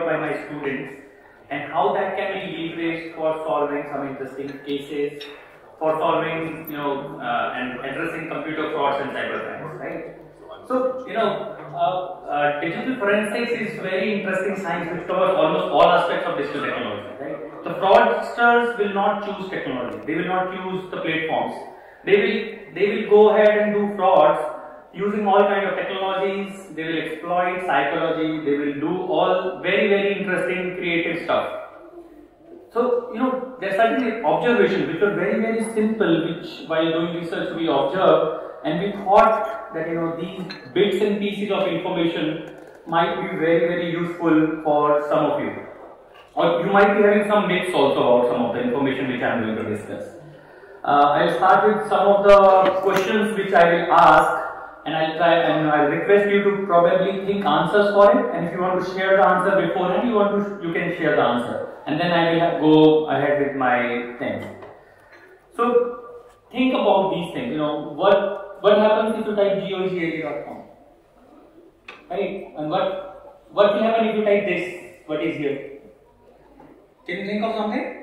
by my students, and how that can be leveraged for solving some interesting cases, for solving, and addressing computer frauds and cybercrimes, right? So, digital forensics is very interesting science which covers almost all aspects of digital technology, right? The fraudsters will not choose technology, they will not use the platforms. They will go ahead and do frauds using all kind of technologies. They will exploit psychology, they will do all very interesting creative stuff. So, there are certain observations which are very simple, which while doing research we observed, and we thought that these bits and pieces of information might be very useful for some of you, or you might be having some myths also about some of the information which I am going to discuss. I'll start with some of the questions which I will ask, and I'll request you to probably think answers for it, and if you want to share the answer beforehand, you can share the answer, and then I will go ahead with my things. So think about these things. What happens if you type gogla.com, right? And what will happen if you type this? What is here? Can you think of something?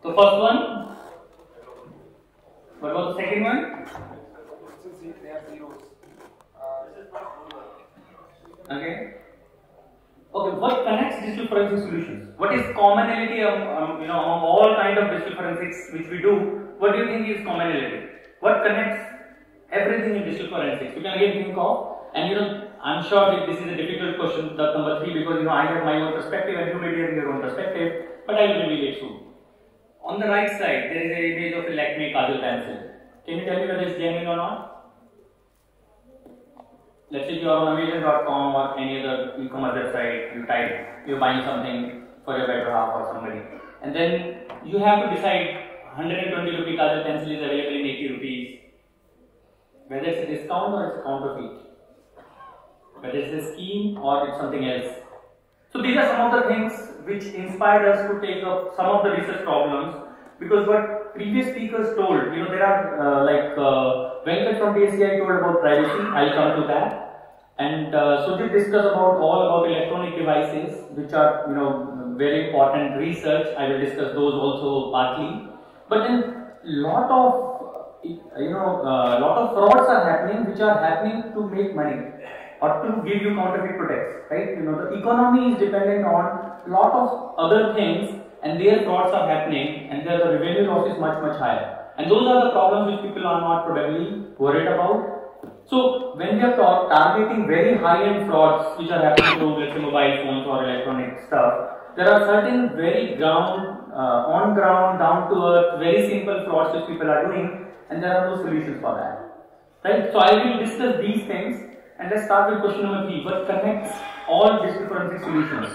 The first one. What was the second one? Okay. Okay. What connects digital forensic solutions? What is commonality among all kind of digital forensics which we do? What do you think is commonality? What connects everything in digital forensics? You can again think of, and I'm sure that this is a difficult question, the number 3, because I have my own perspective and you may be having your own perspective, but I will reveal it soon. On the right side, there is an image of a Lakme Kajal pencil. Can you tell me whether it's genuine or not? Let's say you are on Amazon.com or any other e-commerce website, you type, you're buying something for your better half or somebody, and then you have to decide 120 rupee Kajal pencil is available in 80 rupees, whether it's a discount or it's a counterfeit, whether it's a scheme or it's something else. So these are some of the things which inspired us to take up some of the research problems, because what previous speakers told, there are Venkat from DSCI told about privacy, I'll come to that, and Sujit discussed all about electronic devices, which are very important research. I will discuss those also partly, but then lot of frauds are happening, which are happening to make money or to give you counterfeit products, right? The economy is dependent on lot of other things, and their frauds are happening, and the revenue loss is much higher. And those are the problems which people are not probably worried about. So when we are targeting very high-end frauds which are happening to, let's say, mobile phones or electronic stuff, there are certain very on ground, down to earth, very simple frauds which people are doing, and there are no solutions for that, right? So I will discuss these things. And let's start with question number 3. What connects all digital forensic solutions?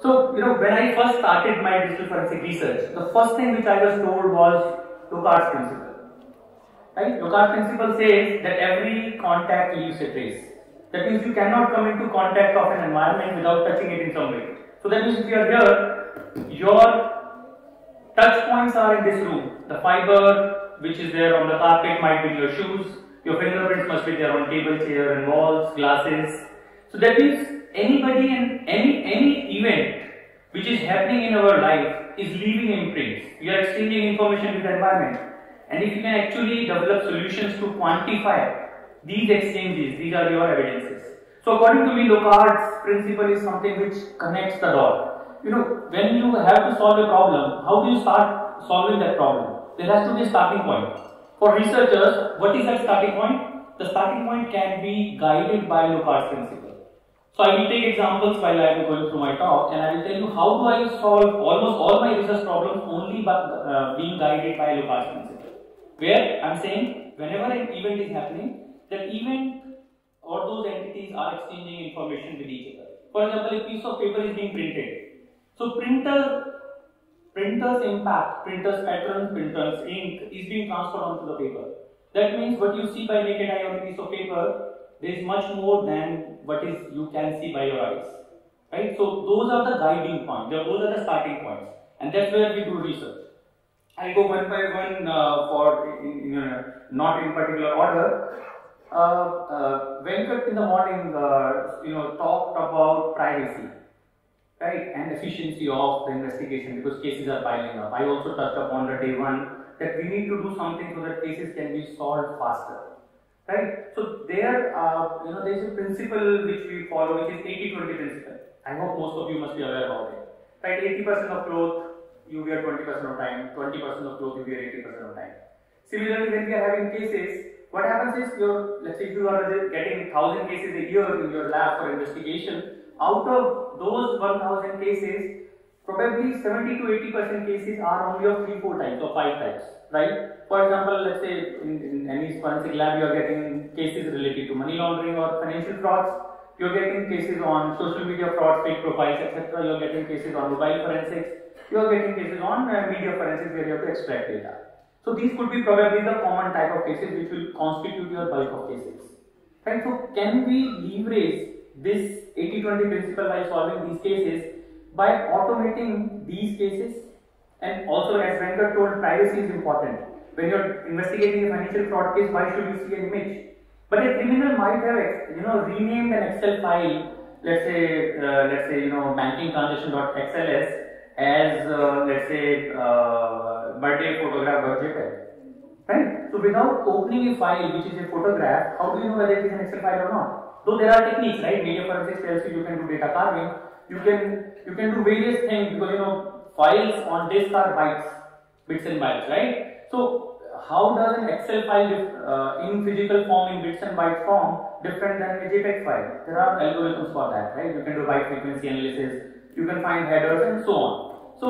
So, when I first started my digital forensic research, the first thing which I was told was Locard's principle. Right? Locard's principle says that every contact leaves a trace. That means you cannot come into contact of an environment without touching it in some way. So that means if you are here, your touch points are in this room. The fiber which is there on the carpet might be in your shoes. Your fingerprints must be there on table, chair and walls, glasses. So that means anybody and any event which is happening in our life is leaving imprints. We are exchanging information with the environment. And if you can actually develop solutions to quantify these exchanges, these are your evidences. So according to me, Locard's principle is something which connects the dot. When you have to solve a problem, how do you start solving that problem? There has to be a starting point. For researchers, what is that starting point? The starting point can be guided by Locard's principle. So I will take examples while I am going through my talk, and I will tell you how do I solve almost all my research problems only by being guided by Locard's principle. Where I am saying whenever an event is happening, that event or those entities are exchanging information with each other. For example, a piece of paper is being printed. So printer's impact, printer's patterns, printer's ink is being transferred onto the paper. That means what you see by naked eye on a piece of paper, there is much more than what you can see by your eyes, right? So those are the guiding points, those are the starting points, and that's where we do research. I'll go one by one not in particular order. Venkat in the morning, talked about privacy, right, and efficiency of the investigation because cases are piling up. I also touched upon the day one that we need to do something so that cases can be solved faster, right? So there, there is a principle which we follow, which is 80-20 principle. I hope most of you must be aware about it, right? 80% of clothes you wear 20% of time, 20% of clothes you wear 80% of time. Similarly, when we are having cases, what happens is let's say if you are getting 1,000 cases a year in your lab for investigation, out of those 1,000 cases, probably 70 to 80% cases are only of 3-4 types or 5 types, right? For example, let's say in any forensic lab, you are getting cases related to money laundering or financial frauds. You are getting cases on social media frauds, fake profiles, etc. You are getting cases on mobile forensics. You are getting cases on media forensics where you have to extract data. So these could be probably the common type of cases which will constitute your bulk of cases. Right? So can we leverage this 80-20 principle while solving these cases by automating these cases? And also, as Venkat told, privacy is important. When you are investigating a financial fraud case, why should you see an image? But a criminal might have renamed an Excel file, let's say banking transaction.xls as let's say birthday photograph.jpg, right? So without opening a file which is a photograph, how do you know whether it is an Excel file or not? Though there are techniques, right? Media forensics tells you can do data carving, you can do various things because files on disk are bits and bytes, right? So how does an Excel file in physical form, in bits and byte form, different than a JPEG file? There are algorithms for that, right? You can do byte frequency analysis, you can find headers and so on. So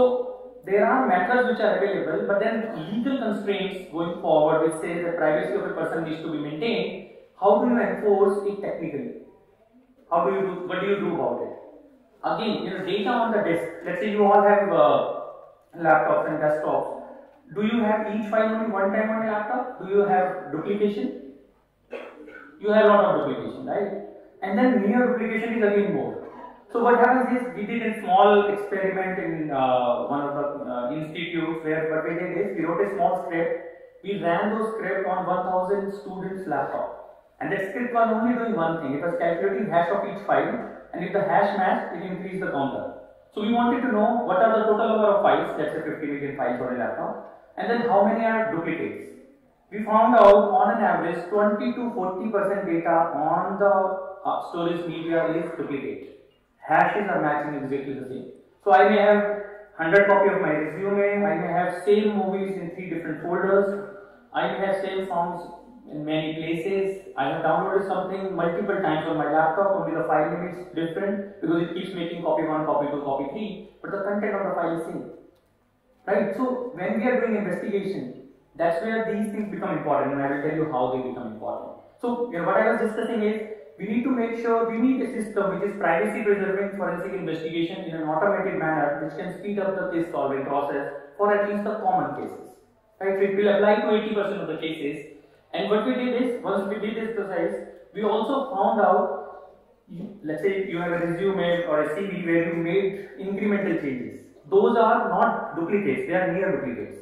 there are methods which are available, but then legal constraints going forward which say the privacy of a person needs to be maintained. How do you enforce it technically? What do you do about it? Again, data on the disk. Let's say you all have laptops and desktops. Do you have each file only one time on a laptop? Do you have duplication? You have a lot of duplication, right? And then near duplication is again more. So what happens is, we did a small experiment in one of the institutes where what we did is, we wrote a small script, we ran those script on 1000 students' laptop. And that script was only doing one thing, it was calculating hash of each file, and if the hash matched, it increased the counter. So we wanted to know what are the total number of files, let's say 50 million files on a laptop, and then how many are duplicates. We found out on an average 20 to 40% data on the storage media is duplicate. Hashes are matching exactly the same. So I may have 100 copy of my resume, I may have same movies in 3 different folders, I may have same songs in many places, I have downloaded something multiple times on my laptop, only the file name is different because it keeps making copy 1, copy 2, copy 3, but the content of the file is same. Right? So when we are doing investigation, that's where these things become important, and I will tell you how they become important. So what I was discussing is, we need to make sure we need a system which is privacy preserving forensic investigation in an automated manner which can speed up the case solving process for at least the common cases. Right? So it will apply to 80% of the cases. And what we did is, once we did this exercise, we also found out, let's say you have a resume or a CV where you made incremental changes. Those are not duplicates, they are near duplicates.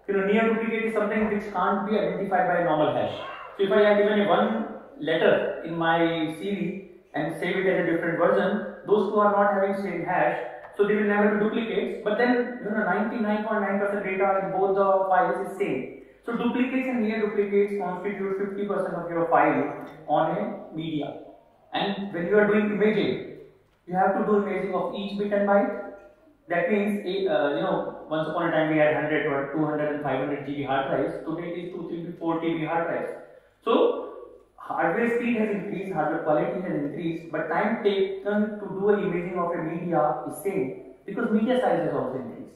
Near duplicate is something which can't be identified by a normal hash. So if I had given one letter in my CV and save it as a different version, those two are not having same hash, so they will never be duplicates. But then 99.9% data in both the files is same. So duplicates and near duplicates constitute 50% of your file on a media. And when you are doing imaging, you have to do imaging of each bit and byte. That means, once upon a time we had 100 or 200 and 500 GB hard drives. Today it is 2, 3, 4 TB hard drives. So hardware speed has increased, hardware quality has increased, but time taken to do an imaging of a media is same because media size has also increased.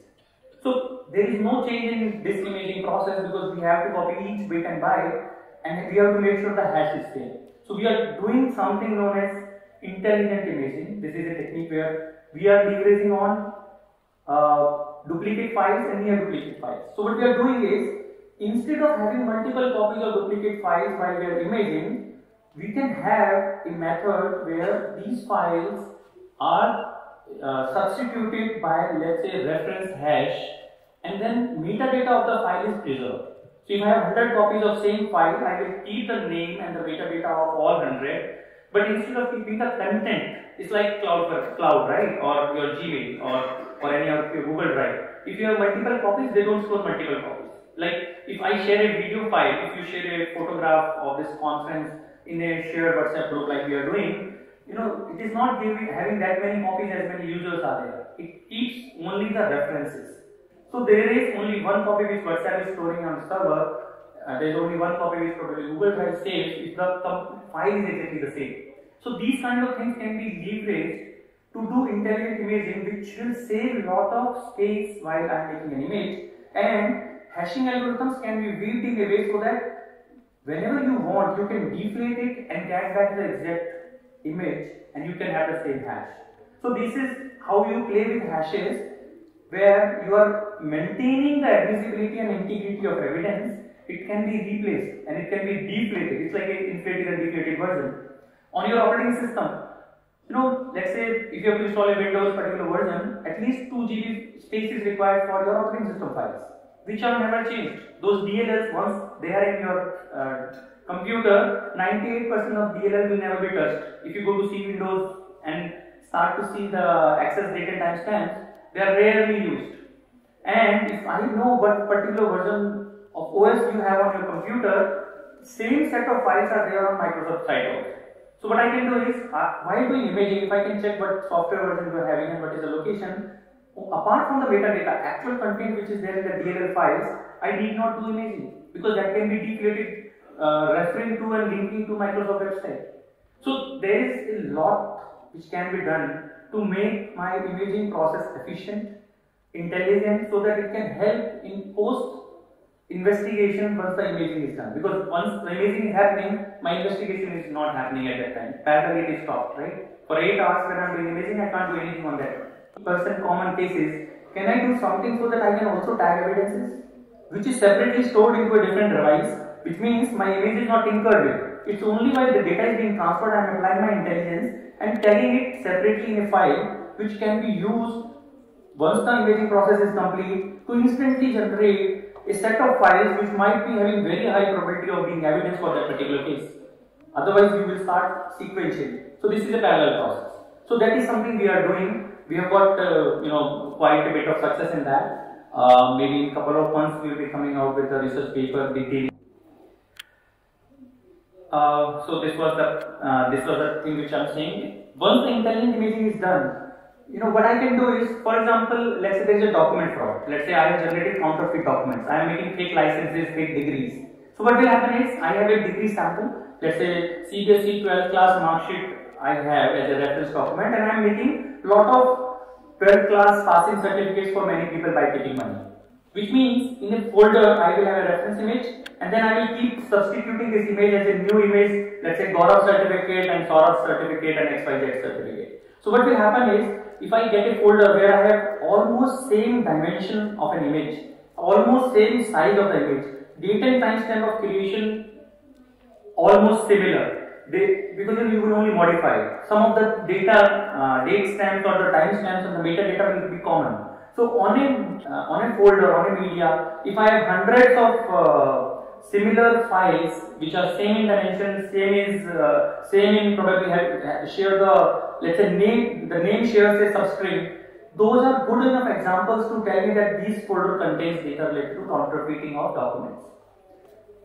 So there is no change in this imaging process because we have to copy each bit and byte, and we have to make sure the hash is same. So we are doing something known as intelligent imaging. This is a technique where we are leveraging on duplicate files and near duplicate files. So what we are doing is, instead of having multiple copies of duplicate files while we are imaging, we can have a method where these files are substituted by, let's say, reference hash, and then metadata of the file is preserved. So So if I have 100 copies of same file, I will keep the name and the metadata of all 100. But instead of keeping the content, it's like cloud, right? Or your Gmail or any of your Google Drive. If you have multiple copies, they don't store multiple copies. Like if I share a video file, if you share a photograph of this conference in a shared WhatsApp group like we are doing, it is not having that many copies as many users are there. It keeps only the references. So there is only one copy which WhatsApp is storing on the server. There is only one copy which probably Google Drive saves if the file is exactly the same. So these kind of things can be leveraged to do intelligent imaging, which will save a lot of space while I am making an image, and hashing algorithms can be weaved in a way so that whenever you want, you can deflate it and get back the exact image and you can have the same hash. So this is how you play with hashes, where you are maintaining the admissibility and integrity of evidence. It can be replaced and it can be deflated. It's like an inflated and deflated version. On your operating system, let's say if you have to install a Windows particular version, at least 2 GB space is required for your operating system files, which are never changed. Those DLLs, once they are in your computer, 98% of DLL will never be touched. If you go to see Windows and start to see the access date and timestamps, they are rarely used. And if I know what particular version of OS you have on your computer, same set of files are there on Microsoft site also. So what I can do is, while doing imaging, if I can check what software version you are having and what is the location, apart from the metadata, actual content which is there in the DLL files, I need not do imaging, because that can be deflated referring to and linking to Microsoft website. So there is a lot which can be done to make my imaging process efficient, intelligent, so that it can help in post investigation once the imaging is done. Because once the imaging is happening, my investigation is not happening at that time. Parallel it is stopped, right? For 8 hours when I am doing imaging, I can't do anything on that. Percent common cases, can I do something so that I can also tag evidences, which is separately stored into a different device, which means my image is not tinkered with. It's only while the data is being transferred, I am applying my intelligence and tagging it separately in a file, which can be used once the imaging process is complete to instantly generate a set of files which might be having very high probability of being evidence for that particular case. Otherwise, you will start sequentially. So this is a parallel process. So that is something we are doing. We have got quite a bit of success in that. Maybe in a couple of months we will be coming out with a research paper detailing. So this was the thing which I am saying. Once the intelligent imaging is done, what I can do is, for example, let's say there is a document fraud. Let's say I have generated counterfeit documents. I am making fake licenses, fake degrees. So what will happen is, I have a degree sample. Let's say CBSE 12th class mark sheet I have as a reference document, and I am making lot of 12th class passing certificates for many people by taking money. Which means, in a folder, I will have a reference image, and then I will keep substituting this image as a new image. Let's say Gaurav certificate and Saurabh certificate and XYZ certificate. So what will happen is, if I get a folder where I have almost same dimension of an image, almost same size of the image, date and timestamp of creation almost similar, because you will only modify. Some of the data, date stamps or the timestamps and the metadata will be common. So on a folder, on a media, if I have hundreds of similar files which are same in dimension, same in probably share the, let's say the name shares a substring, those are good enough examples to tell me that this folder contains data related to counterfeiting of documents.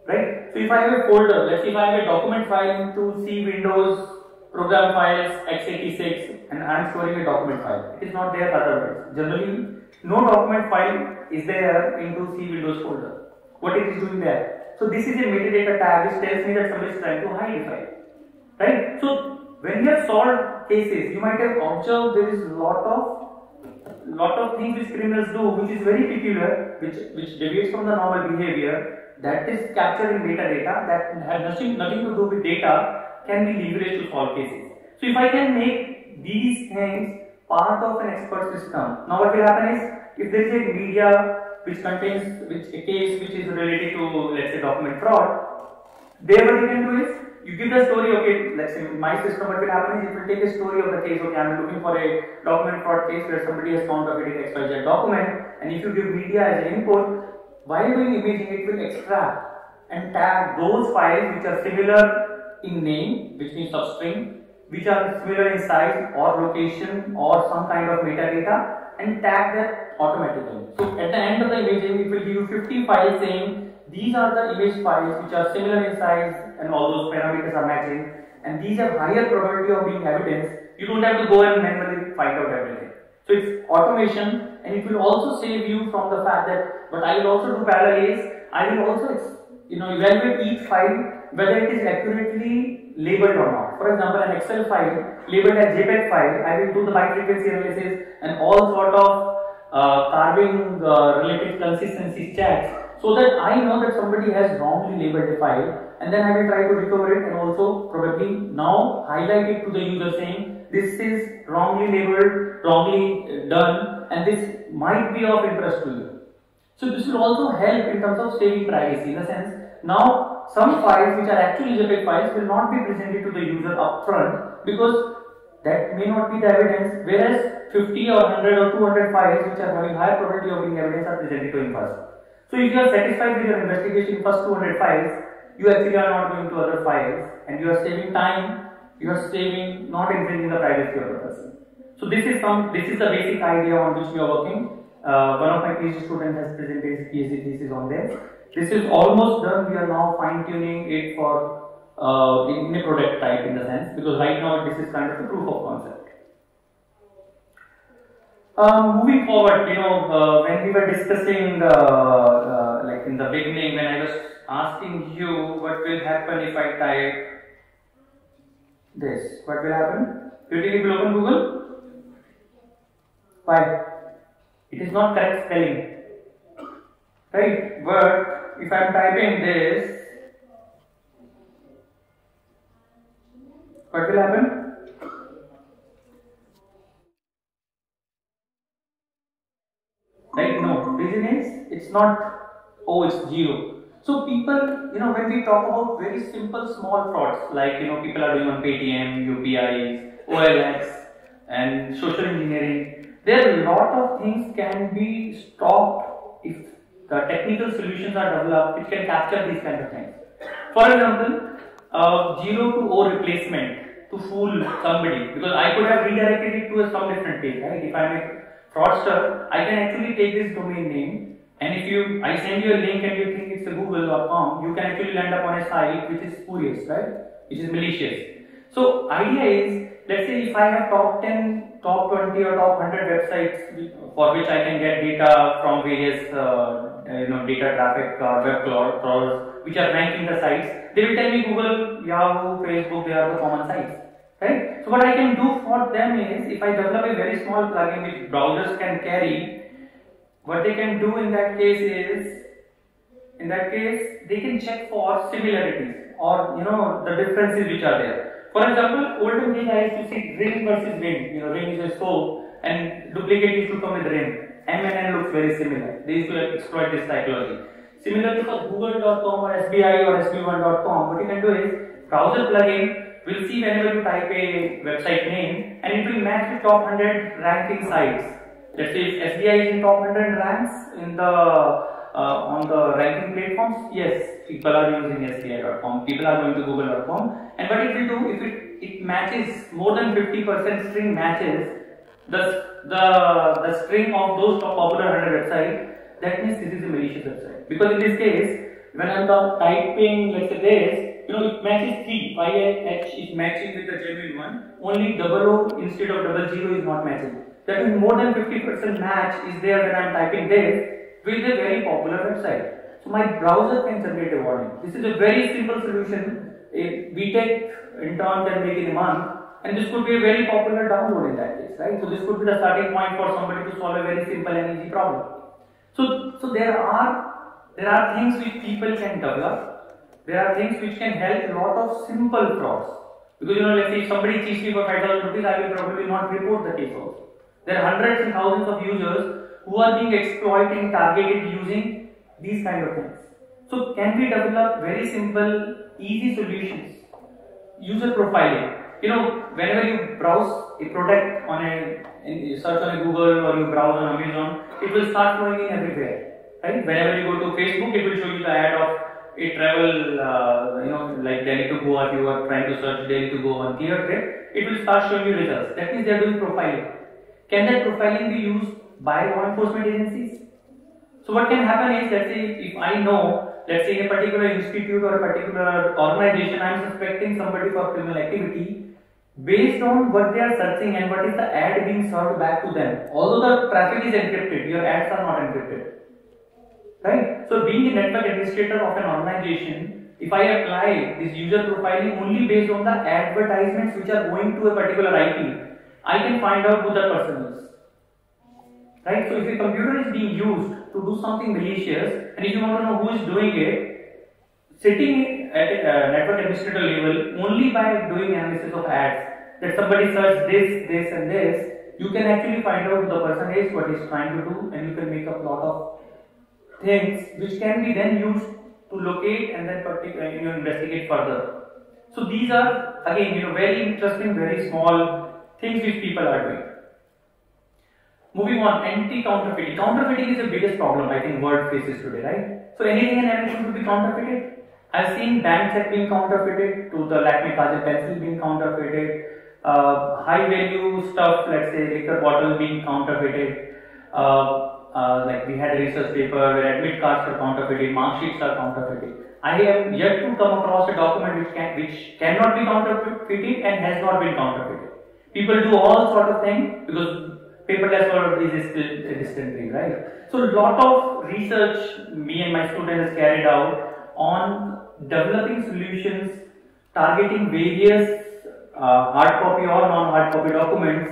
Right? So if I have a folder, let's say if I have a document file into C Windows program files x86 and I am storing a document file, it is not there otherwise. Generally, no document file is there into C Windows folder. What it is doing there? So this is a metadata tag which tells me that somebody is trying to hide a file. Right? So when you have solved cases, you might have observed there is a lot of things which criminals do which is very peculiar, which deviates from the normal behavior, that is captured in metadata, that has nothing to do with data, can be leveraged to solve cases. So if I can make these things part of an expert system, now what will happen is, if there is a media which contains a case which is related to, let's say, document fraud, there what you can do is, you give the story, okay, let's say my system, what will happen is it will take a story of the case, okay, I am looking for a document fraud case where somebody has counterfeited XYZ document, and if you give media as an input, while doing imaging, it will extract and tag those files which are similar in name, which means substring, which are similar in size or location or some kind of metadata, and tag that automatically. So at the end of the imaging, it will give you 50 files saying these are the image files which are similar in size and all those parameters are matching, and these have higher probability of being evidence. You don't have to go and manually find out everything. So it's automation, and it will also save you from the fact that, but I will also do parallel is, I will also evaluate each file whether it is accurately labeled or not. For example, an Excel file labeled as JPEG file, I will do the byte frequency analysis and all sort of carving related consistency checks, so that I know that somebody has wrongly labeled a file, and then I will try to recover it and also probably now highlight it to the user saying this is wrongly labeled, wrongly done, and this might be of interest to you. So this will also help in terms of saving privacy, in the sense now some files which are actually JPEG files will not be presented to the user upfront because that may not be the evidence, whereas 50 or 100 or 200 files which are having higher probability of being evidence are presented to him first. So if you are satisfied with your investigation first 200 files, you actually are not going to other files, and you are saving time, you are saving, not infringing the privacy of the person. So this is the basic idea on which we are working. One of my PhD students has presented his PhD thesis on this. This is almost done. We are now fine tuning it for in a product type, in the sense, because right now this is kind of a proof of concept. Moving forward, when we were discussing like in the beginning, when I was asking you what will happen if I type this, what will happen? Do you think it will open Google? Why? It is not correct spelling, right? But if I am typing this, what will happen? Right? No. Reason is, it's not, oh, it's 0. So people, when we talk about very simple small frauds, like, people are doing on Paytm, UPIs, OLX, and social engineering, there are a lot of things can be stopped if the technical solutions are developed which can capture these kind of things. For example, 0 to O replacement to fool somebody, because I could have redirected it to some different page, right? If I'm a fraudster, I can actually take this domain name, and if I send you a link and you think it's a google.com, you can actually land up on a site which is spurious, right? Which is malicious. So idea is, let's say if I have top 10, top 20 or top 100 websites for which I can get data from various data traffic web crawlers which are ranking the sites, they will tell me Google, Yahoo, Facebook, they are the common sites, right? So what I can do for them is, if I develop a very small plugin which browsers can carry, what they can do in that case is, they can check for similarities or the differences which are there. For example, olden days I used to see ring versus ring. Ring is a scope and duplicate used to come with ring. M and N looks very similar. They used to exploit this psychology. Similarly for google.com or SBI or SB1.com, what you can do is, browser plugin will see whenever you type a website name and it will match the top 100 ranking sites. Let's say if SBI is in top 100 ranks in the on the ranking platforms, yes, people are using SBI.com, people are going to google.com, and what it will do, if it matches more than 50% string matches the string of those top popular 100 websites, that means this is a malicious website. Because in this case, when I am typing, let's say this, it matches 3, YH is matching with the genuine one, only 00 instead of 00 is not matching. That means more than 50% match is there when I am typing this with a very popular website. So my browser can generate a warning. This is a very simple solution. A BTech intern can make in a month, and this could be a very popular download in that case, right? So this could be the starting point for somebody to solve a very simple and easy problem. So there are things which people can develop. There are things which can help a lot of simple frauds. Because let's say if somebody cheats me for 5,000 rupees, I will probably not report the case also. There are hundreds and thousands of users who are being exploited, targeted using these kind of things. So can we develop very simple, easy solutions? User profiling. Whenever you browse a product you search on a Google or you browse on Amazon, it will start flowing in everywhere, right? Whenever you go to Facebook, it will show you the ad of a travel, like Delhi to Goa. If you are trying to search Delhi to Goa on clear trip, it will start showing you results. That means they are doing profiling. Can that profiling be used by law enforcement agencies? So what can happen is, let's say if I know, let's say in a particular institute or a particular organization, I am suspecting somebody for criminal activity, based on what they are searching and what is the ad being served back to them. Although the traffic is encrypted, your ads are not encrypted. Right? So being a network administrator of an organization, if I apply this user profiling only based on the advertisements which are going to a particular IP, I can find out who the person is. Right? So if a computer is being used to do something malicious, and if you want to know who is doing it, sitting at a network administrator level, only by doing analysis of ads, that somebody searched this, this and this, you can actually find out who the person is, what he's trying to do, and you can make up a lot of things which can be then used to locate and then investigate further. So these are again very interesting, very small things which people are doing. Moving on, anti-counterfeiting. Counterfeiting is the biggest problem I think world faces today, right? So anything and everything could be counterfeited. I've seen bank check being counterfeited, to the Lakme Kajal pencil being counterfeited, high value stuff, let's say liquor bottles being counterfeited. Like we had a research paper where admit cards are counterfeited, mark sheets are counterfeited. I have yet to come across a document which cannot be counterfeited and has not been counterfeited. People do all sort of things because paperless world is still a distant dream, right? So a lot of research me and my students has carried out on developing solutions targeting various hard copy or non-hard copy documents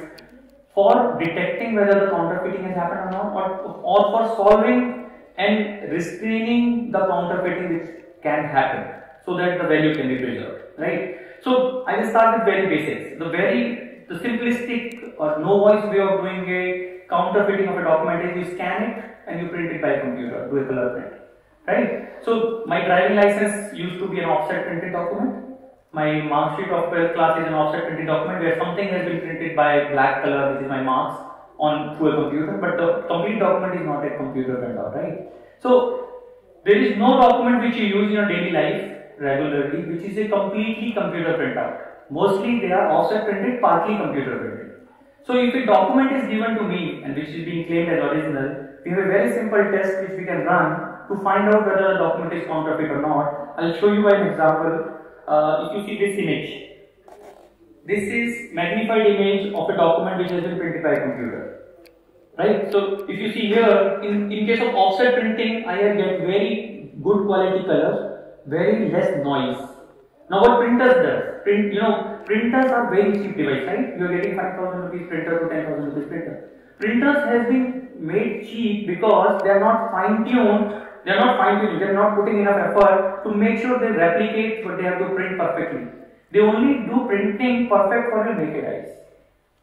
for detecting whether the counterfeiting has happened or not, or for solving and restraining the counterfeiting which can happen, so that the value can be preserved, right? So I will start with very basics. The simplistic or no voice way of doing a counterfeiting of a document is you scan it and you print it by computer, do a color print, right? So my driving license used to be an offset printed document. My mark sheet of 12th class is an offset printed document where something has been printed by black color, which is my marks, on through a computer, but the complete document is not a computer printout, right? So there is no document which you use in your daily life regularly which is a completely computer printout. Mostly they are offset printed, partly computer printed. So if a document is given to me and which is being claimed as original, we have a very simple test which we can run to find out whether the document is counterfeit or not. I'll show you an example. If you see this image, this is magnified image of a document which has been printed by a computer, right? So if you see here, in case of offset printing, I get very good quality colors, very less noise. Now what printers does? Printers are very cheap device, right? You are getting 5,000 rupees printer to 10,000 rupees printer. Printers has been made cheap because they are not fine-tuned. They are not putting enough effort to make sure they replicate what they have to print perfectly. They only do printing perfect for your naked eyes.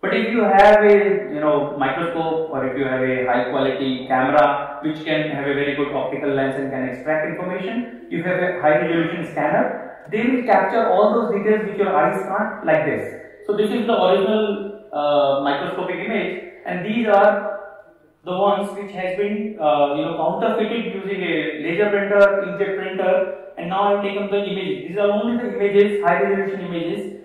But if you have a microscope, or if you have a high quality camera which can have a very good optical lens and can extract information, you have a high resolution scanner, they will capture all those details which your eyes can't, like this. So this is the original microscopic image, and these are the ones which has been counterfeited using a laser printer, inkjet printer, and now I have taken the images. These are only the images, high resolution images,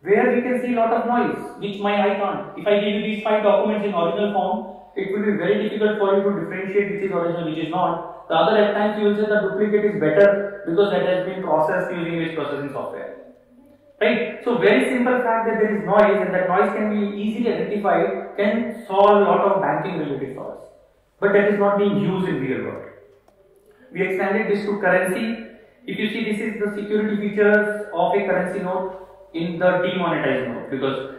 where we can see a lot of noise, which my eye can't. If I give you these 5 documents in original form, it will be very difficult for you to differentiate which is original, which is not. The other at times you will say the duplicate is better because that has been processed using this processing software. Right? So very simple fact that there is noise and that noise can be easily identified can solve a lot of banking related frauds. But that is not being used in real world. We extended this to currency. If you see, this is the security features of a currency note in the demonetized note, because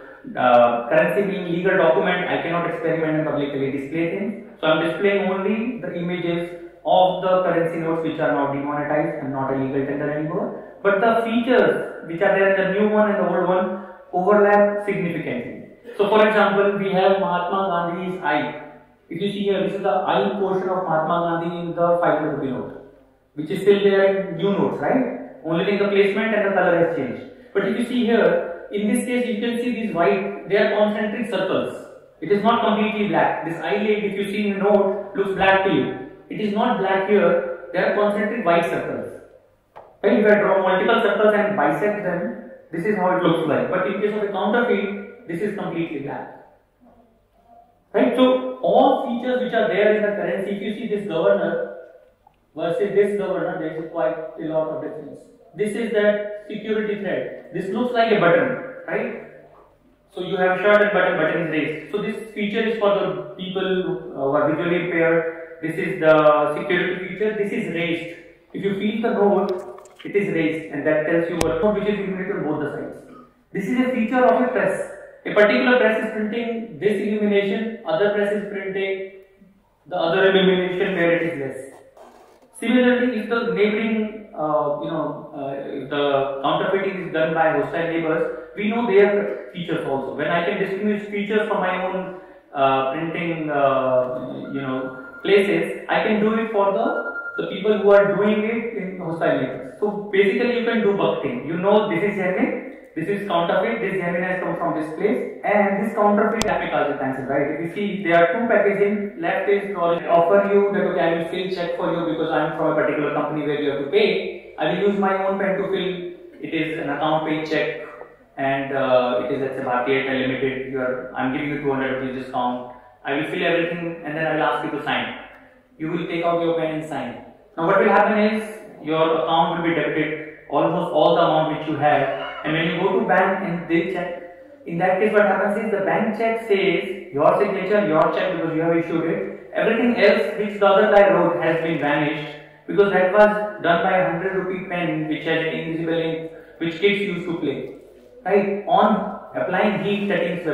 currency being legal document, I cannot experiment and publicly display things. So I am displaying only the images of the currency notes which are now demonetized and not a legal tender anymore. But the features which are there in the new one and the old one overlap significantly. So for example, we have Mahatma Gandhi's eye. If you see here, this is the eye portion of Mahatma Gandhi in the 500 rupee note, which is still there in new notes, right? Only thing the placement and the color has changed. But if you see here, in this case you can see these white, they are concentric circles. It is not completely black. This eyelid, if you see in the note, looks black to you. it is not black here, they are concentric white circles. Right? If I draw multiple circles and bisect them, this is how it looks like. But in case of a counterfeit, this is completely black. Right? So all features which are there in the currency, if you see this governor versus this governor, there is quite a lot of difference. This is that security thread. This looks like a button, right? So you have shirt and button is raised. So this feature is for the people who are visually impaired. This is the security feature. This is raised. If you feel the note, it is raised, and that tells you what note which is illuminated on both the sides. This is a feature of a press. A particular press is printing this illumination, other press is printing the other illumination where it is less. Similarly, if the neighboring, if the counterfeiting is done by hostile neighbors, we know their features also. When I can distinguish features from my own printing, places, I can do it for the people who are doing it in hostile neighbors. So basically, you can do bucketing. You know this is genuine. This is counterfeit, this genuine has come from this place, and this counterfeit Kamikaze pencil, right? If you see, there are two packaging, left is offer you that okay, I will fill check for you because I am from a particular company where you have to pay. I will use my own pen to fill, it is an account paid check, and it is let's say Bharti Airtel Limited, I am giving you 200 rupees discount. I will fill everything and then I will ask you to sign. You will take out your pen and sign. Now what will happen is, your account will be debited almost all the amount which you have. And when you go to bank and they check, in that case what happens is the bank check says your signature, your check because you have issued it. Everything else which the other guy wrote has been vanished because that was done by a 100 rupee pen which has an invisible ink which kids used to play. Right? On applying heat, that ink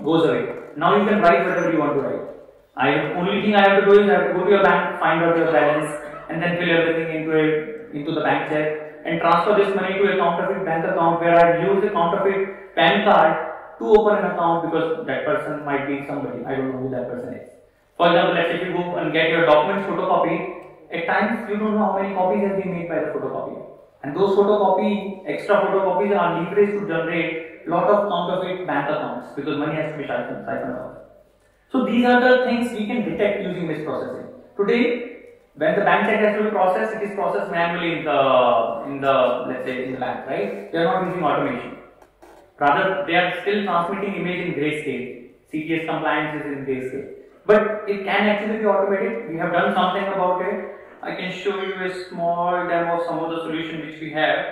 goes away. Now you can write whatever you want to write. Only thing I have to do is I have to go to your bank, find out your balance, and then fill everything into the bank check and transfer this money to a counterfeit bank account where I use a counterfeit PAN card to open an account because that person might be somebody. I don't know who that person is. For example, let's say if you go and get your documents photocopied, at times you don't know how many copies have been made by the photocopier. And those extra photocopies are leveraged to generate a lot of counterfeit bank accounts because money has to be siphoned out. So these are the things we can detect using this processing. Today, when the bank check has to be processed, it is processed manually in the bank, right? They are not using automation. Rather, they are still transmitting image in grayscale. CTS compliance is in grayscale. But it can actually be automated. We have done something about it. I can show you a small demo of some of the solution which we have.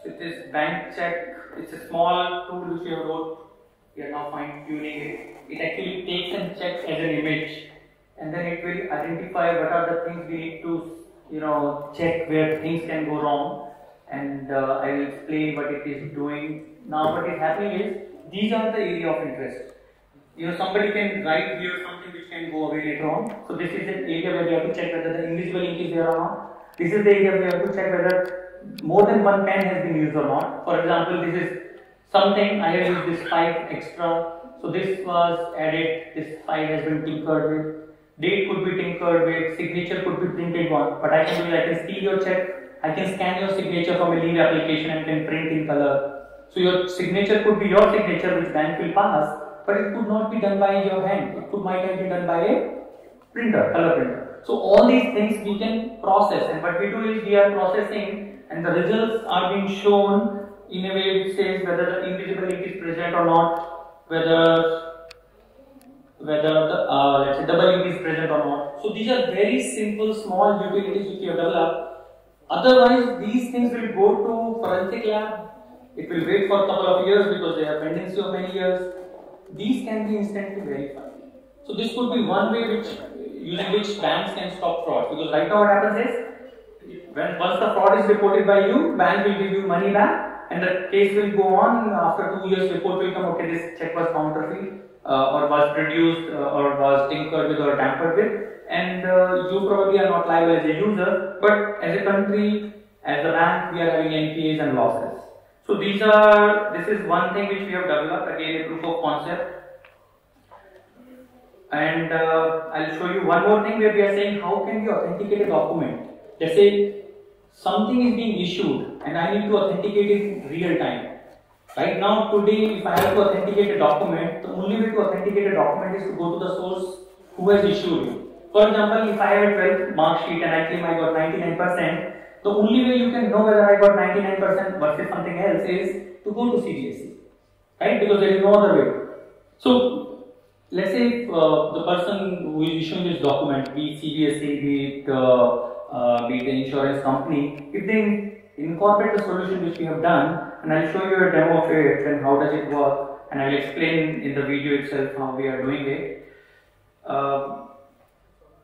It is bank check. It's a small tool which we have wrote. We are now fine tuning it. It actually takes and checks as an image, and then it will identify what are the things we need to check where things can go wrong, and I will explain what it is doing. Now what is happening is these are the area of interest. Somebody can write here something which can go away later on. So this is an area where we have to check whether the invisible ink is there or not. This is the area where we have to check whether more than one pen has been used or not. For example, this is something I have used this 5 extra. So this was added, this 5 has been tinkered with. Date could be tinkered with, signature could be printed on. But I can do is I can steal your check, I can scan your signature from a leave application and can print in color. So your signature could be your signature which bank will pass, but it could not be done by your hand. It might have been done by a printer, color printer. So all these things we can process, and what we do is we are processing and the results are being shown in a way which says whether the invisible ink is present or not, whether the let's say double ink is present or not. So these are very simple small utilities which we have developed. Otherwise these things will go to forensic lab. It will wait for a couple of years because they have pendency of many years. These can be instantly verified. So this could be one way using which banks can stop fraud, because right now what happens is once the fraud is reported by you, bank will give you money back and the case will go on. After 2 years report will come, okay, this check was counterfeit or was produced or was tinkered with or tampered with, and you probably are not liable as a user, but as a country, as a bank, we are having NPAs and losses. So this is one thing which we have developed, again a proof of concept. And I'll show you one more thing where we are saying how can we authenticate a document. Let's say something is being issued and I need to authenticate it in real time. Right now, today, if I have to authenticate a document, the only way to authenticate a document is to go to the source who has issued it. For example, if I have a 12 mark sheet and I claim I got 99%, the only way you can know whether I got 99% versus something else is to go to CBSE, right? Because there is no other way. So, let's say the person who is issuing this document, be it CBSE, be it the insurance company, if they incorporate the solution which we have done, and I'll show you a demo of it and how does it work, and I'll explain in the video itself how we are doing it.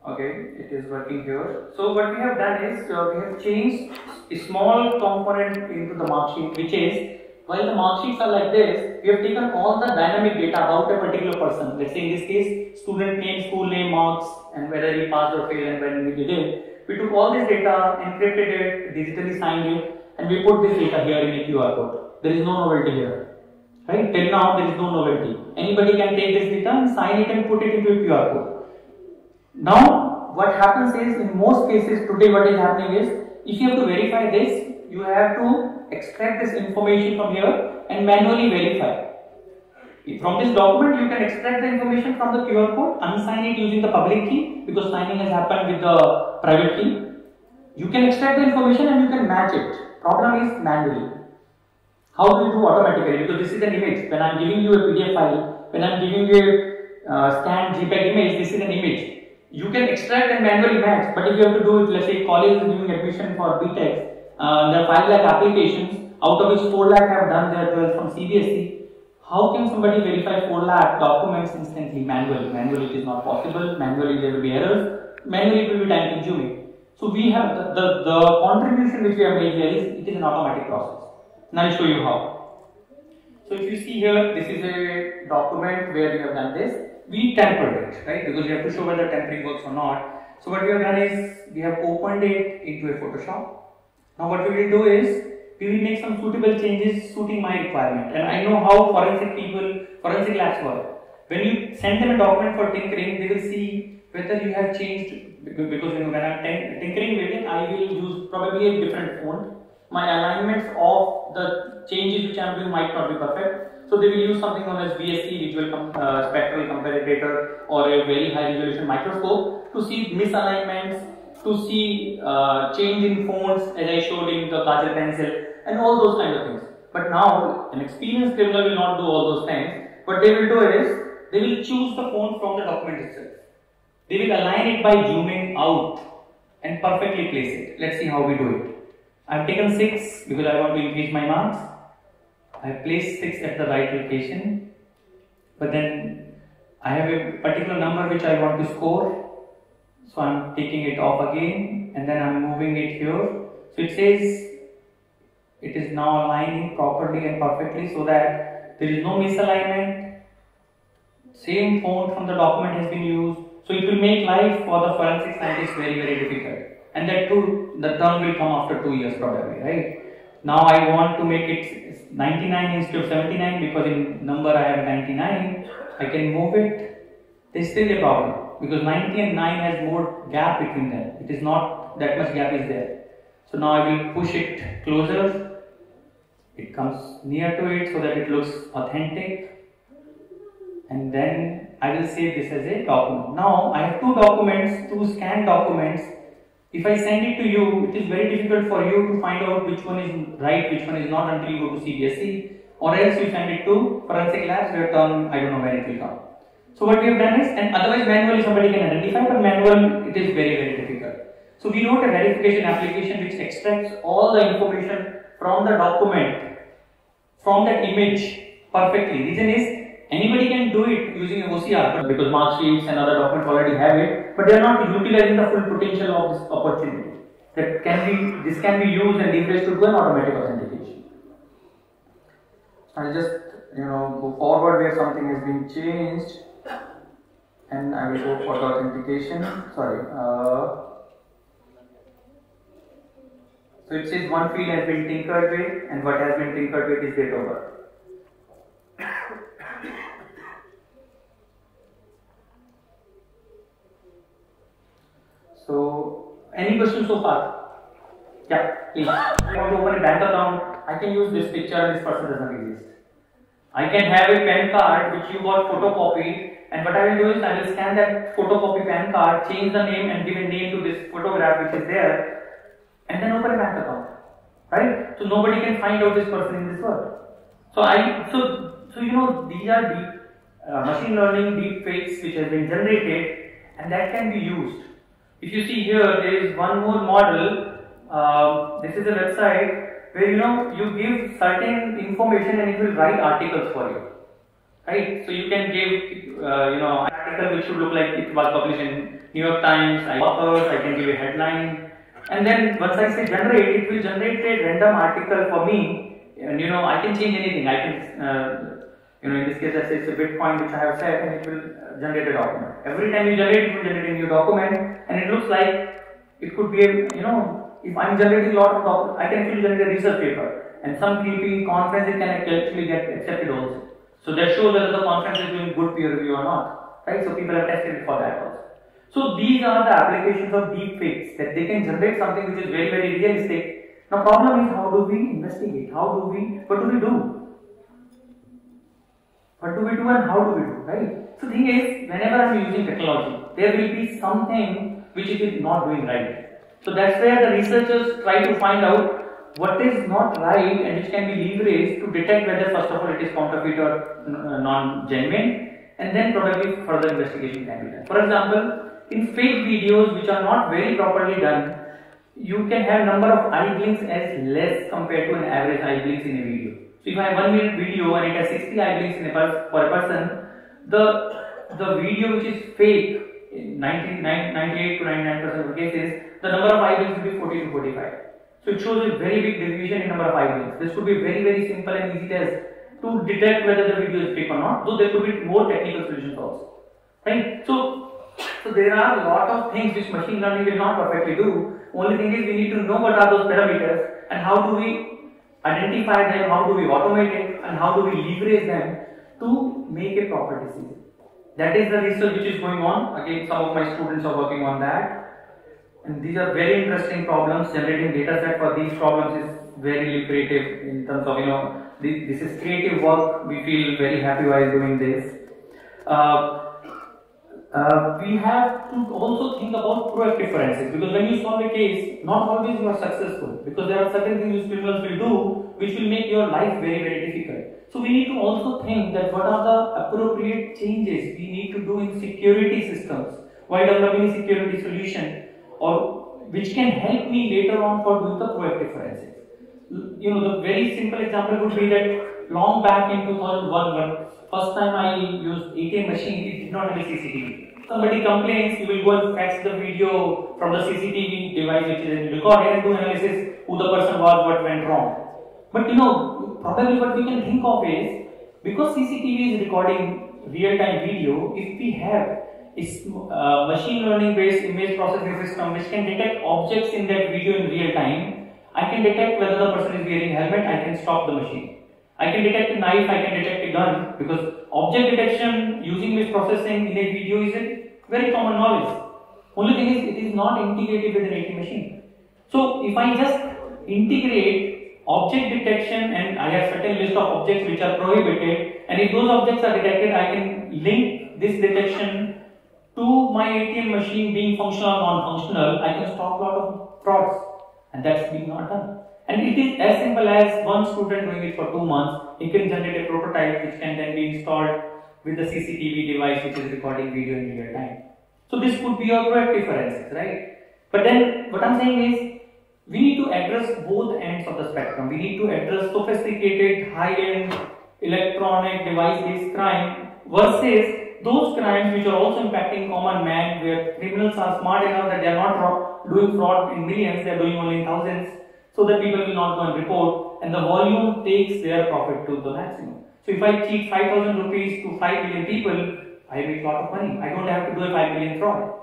Okay, it is working here. So what we have done is we have changed a small component into the mark sheet, which is, while the mark sheets are like this, we have taken all the dynamic data about a particular person. Let's say in this case, student name, school name, marks, and whether he passed or failed and when we did it. We took all this data, encrypted it, digitally signed it, and we put this data here in a QR code. There is no novelty here. Right? Till now, there is no novelty. Anybody can take this data and sign it and put it into a QR code. Now, what happens is, in most cases today what is happening is, if you have to verify this, you have to extract this information from here and manually verify. From this document, you can extract the information from the QR code, unsign it using the public key, because signing has happened with the private key. You can extract the information and you can match it. Problem is manually. How do you do automatically? Because this is an image. When I am giving you a PDF file, when I am giving you a scanned JPEG image, this is an image. You can extract and manually match, but if you have to do it, let's say college is giving admission for BTech, there are 5 lakh applications, out of which 4 lakh have done their 12th from CBSE. How can somebody verify 4 lakh documents instantly manually? Manually it is not possible, manually there will be errors, manually it will be time consuming. So we have the contribution which we have made here is, it is an automatic process. Now I'll show you how. So if you see here, this is a document where we have done this. We tempered it, right? Because we have to show whether tempering works or not. So what we have done is, we have opened it into a Photoshop. Now what we will do is, we will make some suitable changes suiting my requirement. And I know how forensic labs work. When you send them a document for tinkering, they will see whether you have changed, because when I am tinkering with it, I will use probably a different font. My alignments of the changes which I am doing might not be perfect. So they will use something known as VSC, Visual Spectral Comparator, or a very high resolution microscope to see misalignments, to see change in fonts, as I showed in the Kajal pencil, and all those kind of things. But now, an experienced criminal will not do all those things. What they will do is, they will choose the font from the document itself. They will align it by zooming out and perfectly place it. Let's see how we do it. I have taken 6 because I want to increase my marks. I have placed 6 at the right location, but then I have a particular number which I want to score, so I am taking it off again and then I am moving it here. So it says it is now aligning properly and perfectly so that there is no misalignment. Same font from the document has been used, so it will make life for the forensic scientist very, very difficult. And that too, the term will come after 2 years probably, right? Now I want to make it 99 instead of 79 because in number I have 99. I can move it. There is still a problem because 90 and 9 has more gap between them. It is not that much gap is there. So now I will push it closer. It comes near to it so that it looks authentic. And then I will save this as a document. Now I have 2 documents, 2 scanned documents. If I send it to you, it is very difficult for you to find out which one is right, which one is not until you go to CBSE, or else you send it to forensic labs where term, I don't know when it will come. So what we have done is, and otherwise manually somebody can identify, but manual it is very, very difficult. So we wrote a verification application which extracts all the information from the document, from that image perfectly. Reason is, anybody can do it using a OCR because mark sheets and other documents already have it, but they are not utilizing the full potential of this opportunity. This can be used and leveraged to do an automatic authentication. I'll just go forward where something has been changed, and I will go for the authentication. Sorry. So it says one field has been tinkered with, and what has been tinkered with is date of birth. So, any questions so far? Yeah, please. If I want to open a bank account, I can use this picture and this person doesn't exist. I can have a PAN card which you got photocopied, and what I will do is I will scan that photocopy PAN card, change the name and give a name to this photograph which is there, and then open a bank account. Right? So nobody can find out this person in this world. So you know, these are deep machine learning deep fakes which has been generated, and that can be used. If you see here, there is one more model. This is a website where you give certain information and it will write articles for you, right? So you can give an article which should look like it was published in New York Times. I can give a headline, and then once I say generate, it will generate a random article for me, and I can change anything. I can in this case, let's say it's a Bitcoin which I have set, and it will generate a document. Every time you generate, it will generate a new document, and it looks like it could be a if I'm generating a lot of documents, I can actually generate a research paper, and some creepy conference it can actually get accepted also. So that shows whether the conference is doing good peer review or not, right? So people have tested it for that also. So these are the applications of deep fakes, that they can generate something which is very, very realistic. Now problem is, how do we investigate? What do we do? What do we do and how do we do, right? So the thing is, whenever I am using technology, there will be something which it is not doing right. So that's where the researchers try to find out what is not right and which can be leveraged to detect whether first of all it is counterfeit or non-genuine, and then probably further investigation can be done. For example, in fake videos which are not very properly done, you can have number of eye blinks as less compared to an average eye blinks in a video. So if I have 1 minute video and it has 60 eye blinks for a person, the video which is fake in 98 to 99% of the cases, the number of eye blinks will be 40 to 45. So it shows a very big deviation in number of eye blinks. This could be a very, very simple and easy test to detect whether the video is fake or not, though there could be more technical solutions also. Right? So there are a lot of things which machine learning will not perfectly do. Only thing is, we need to know what are those parameters and how do we identify them, how do we automate it, and how do we leverage them to make a proper decision. That is the research which is going on. Again, some of my students are working on that. And these are very interesting problems. Generating data set for these problems is very lucrative in terms of, this is creative work. We feel very happy while doing this. We have to also think about proactive forensics, because when you solve a case, not always you are successful, because there are certain things which criminals will do which will make your life very, very difficult. So we need to also think that what are the appropriate changes we need to do in security systems while developing a security solution, or which can help me later on for doing the proactive forensics. The very simple example would be that long back in 2001, when first time I used ATM machine, it did not have a CCTV. Somebody complains, you will go and fetch the video from the CCTV device which is recorded and do analysis who the person was, what went wrong. But probably what we can think of is, because CCTV is recording real-time video, if we have a machine learning based image processing system which can detect objects in that video in real time, I can detect whether the person is wearing a helmet, I can stop the machine. I can detect a knife, I can detect a gun, because object detection using image processing in a video is a very common knowledge. Only thing is, it is not integrated with an ATM machine. So if I just integrate object detection, and I have certain list of objects which are prohibited, and if those objects are detected, I can link this detection to my ATM machine being functional or non-functional. I can stop a lot of frauds, and that's being not done. And it is as simple as one student doing it for 2 months. He can generate a prototype which can then be installed with the CCTV device which is recording video in real time. So this could be your proactive forensics, right? But then what I'm saying is, we need to address both ends of the spectrum. We need to address sophisticated, high-end, electronic, device-based crime versus those crimes which are also impacting common man, where criminals are smart enough that they are not doing fraud in millions, they are doing only in thousands, so that people will not go and report, and the volume takes their profit to the maximum. So if I cheat 5,000 rupees to 5 million people, I make a lot of money. I don't have to do a 5 million fraud.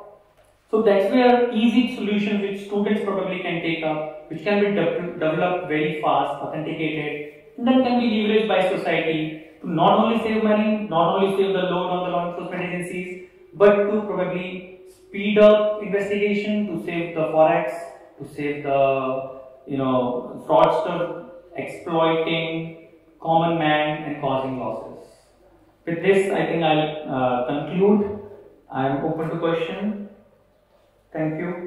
So that's where easy solutions which students probably can take up, which can be developed very fast, authenticated, and then can be leveraged by society to not only save money, not only save the load on the law enforcement agencies, but to probably speed up investigation, to save the forex, to save the fraudster exploiting common man and causing losses. With this, I think I'll conclude. I am open to question. Thank you.